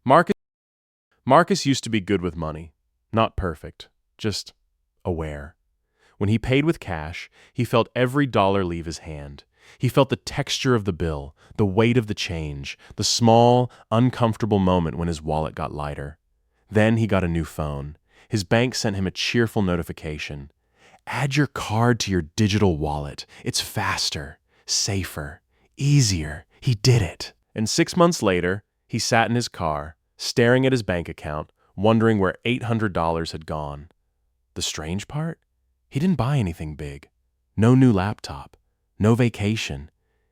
Marcus, Marcus used to be good with money. Not perfect, just aware. When he paid with cash, he felt every dollar leave his hand. He felt the texture of the bill, the weight of the change, the small, uncomfortable moment when his wallet got lighter. Then he got a new phone. His bank sent him a cheerful notification. Add your card to your digital wallet. It's faster, safer, easier. He did it. And 6 months later, he sat in his car, staring at his bank account, wondering where $800 had gone. The strange part? He didn't buy anything big. No new laptop. No vacation.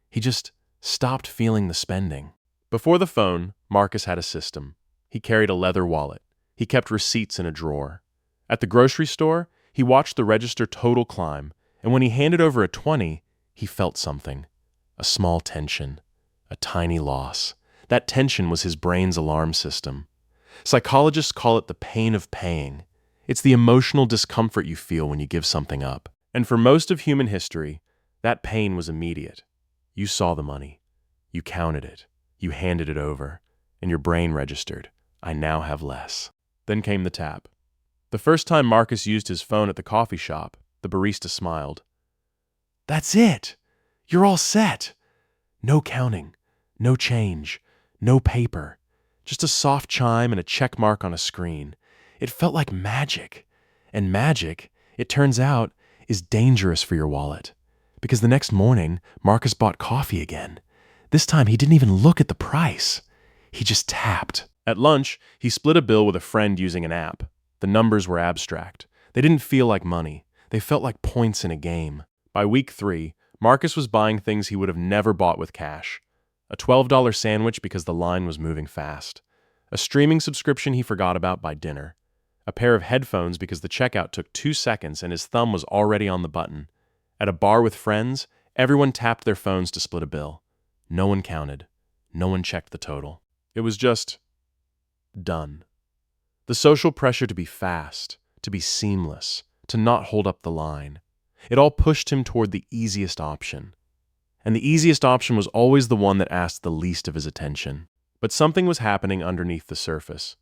He just stopped feeling the spending. Before the phone, Marcus had a system. He carried a leather wallet. He kept receipts in a drawer. At the grocery store, he watched the register total climb, and when he handed over a 20, he felt something. A small tension. A tiny loss. That tension was his brain's alarm system. Psychologists call it the pain of paying. It's the emotional discomfort you feel when you give something up. And for most of human history, that pain was immediate. You saw the money. You counted it. You handed it over. And your brain registered, I now have less. Then came the tap. The first time Marcus used his phone at the coffee shop, the barista smiled. That's it! You're all set! No counting, no change, no paper. Just a soft chime and a check mark on a screen. It felt like magic. And magic, it turns out, is dangerous for your wallet. Because the next morning, Marcus bought coffee again. This time he didn't even look at the price. He just tapped. At lunch, he split a bill with a friend using an app. The numbers were abstract. They didn't feel like money. They felt like points in a game. By week 3, Marcus was buying things he would have never bought with cash. A $12 sandwich because the line was moving fast. A streaming subscription he forgot about by dinner. A pair of headphones because the checkout took 2 seconds and his thumb was already on the button. At a bar with friends, everyone tapped their phones to split a bill. No one counted. No one checked the total. It was just done. The social pressure to be fast, to be seamless, to not hold up the line. It all pushed him toward the easiest option. And the easiest option was always the one that asked the least of his attention. But something was happening underneath the surface.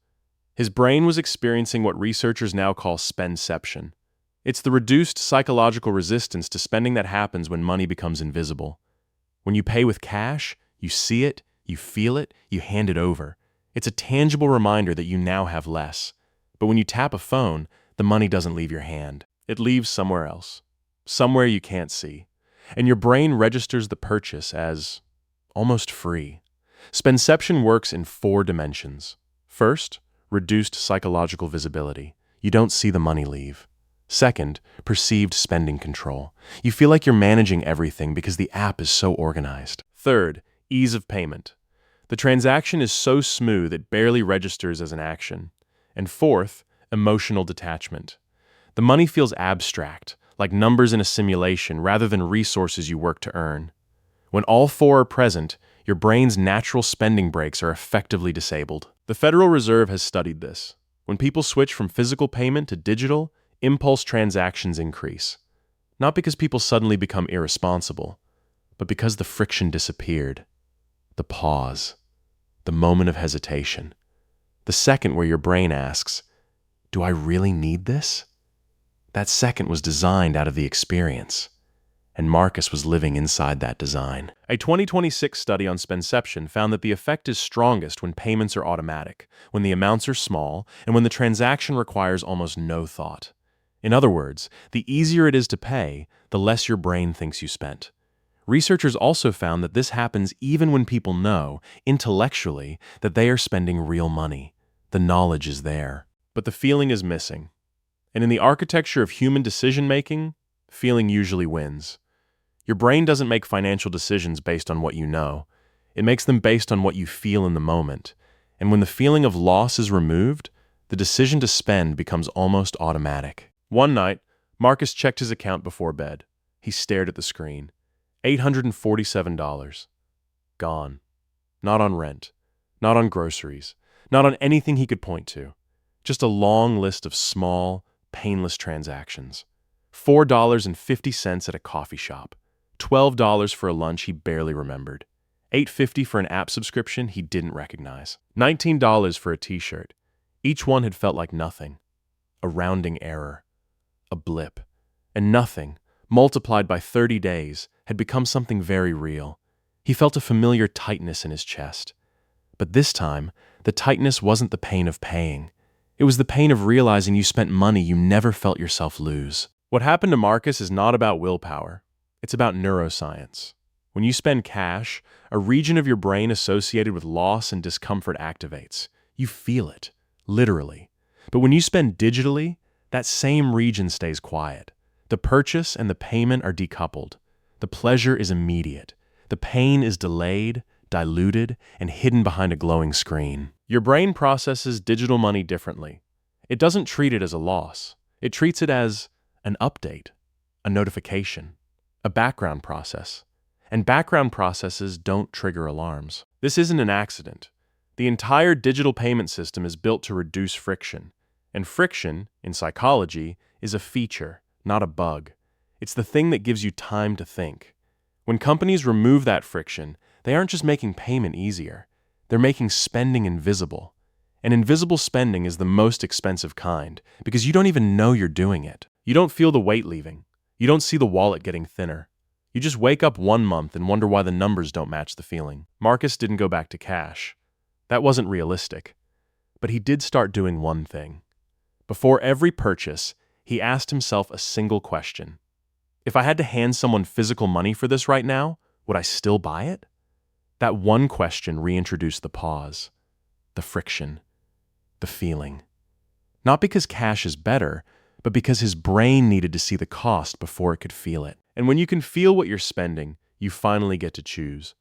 His brain was experiencing what researchers now call spendception. It's the reduced psychological resistance to spending that happens when money becomes invisible. When you pay with cash, you see it, you feel it, you hand it over. It's a tangible reminder that you now have less. But when you tap a phone, the money doesn't leave your hand. It leaves somewhere else. Somewhere you can't see. And your brain registers the purchase as almost free. Spendception works in 4 dimensions. First, reduced psychological visibility. You don't see the money leave. Second, perceived spending control. You feel like you're managing everything because the app is so organized. Third, ease of payment. The transaction is so smooth it barely registers as an action. And fourth, emotional detachment. The money feels abstract, like numbers in a simulation rather than resources you work to earn. When all 4 are present, your brain's natural spending brakes are effectively disabled. The Federal Reserve has studied this. When people switch from physical payment to digital, impulse transactions increase. Not because people suddenly become irresponsible, but because the friction disappeared. The pause. The moment of hesitation. The second where your brain asks, do I really need this? That second was designed out of the experience. And Marcus was living inside that design. A 2026 study on Spendception found that the effect is strongest when payments are automatic, when the amounts are small, and when the transaction requires almost no thought. In other words, the easier it is to pay, the less your brain thinks you spent. Researchers also found that this happens even when people know, intellectually, that they are spending real money. The knowledge is there. But the feeling is missing. And in the architecture of human decision-making, feeling usually wins. Your brain doesn't make financial decisions based on what you know. It makes them based on what you feel in the moment. And when the feeling of loss is removed, the decision to spend becomes almost automatic. One night, Marcus checked his account before bed. He stared at the screen. $847. Gone. Not on rent. Not on groceries. Not on anything he could point to. Just a long list of small, painless transactions. $4.50 at a coffee shop. $12 for a lunch he barely remembered. $8.50 for an app subscription he didn't recognize, $19 for a t-shirt. Each one had felt like nothing. A rounding error. A blip. And nothing, multiplied by 30 days, had become something very real. He felt a familiar tightness in his chest. But this time, the tightness wasn't the pain of paying. It was the pain of realizing you spent money you never felt yourself lose. What happened to Marcus is not about willpower. It's about neuroscience. When you spend cash, a region of your brain associated with loss and discomfort activates. You feel it, literally. But when you spend digitally, that same region stays quiet. The purchase and the payment are decoupled. The pleasure is immediate. The pain is delayed, diluted, and hidden behind a glowing screen. Your brain processes digital money differently. It doesn't treat it as a loss. It treats it as an update, a notification, a background process. And background processes don't trigger alarms. This isn't an accident. The entire digital payment system is built to reduce friction. And friction, in psychology, is a feature, not a bug. It's the thing that gives you time to think. When companies remove that friction, they aren't just making payment easier. They're making spending invisible. And invisible spending is the most expensive kind because you don't even know you're doing it. You don't feel the weight leaving. You don't see the wallet getting thinner. You just wake up one month and wonder why the numbers don't match the feeling. Marcus didn't go back to cash. That wasn't realistic. But he did start doing one thing. Before every purchase, he asked himself a single question. If I had to hand someone physical money for this right now, would I still buy it? That one question reintroduced the pause, the friction, the feeling. Not because cash is better, but because his brain needed to see the cost before it could feel it. And when you can feel what you're spending, you finally get to choose.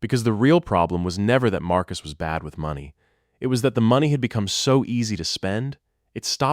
Because the real problem was never that Marcus was bad with money. It was that the money had become so easy to spend, it stopped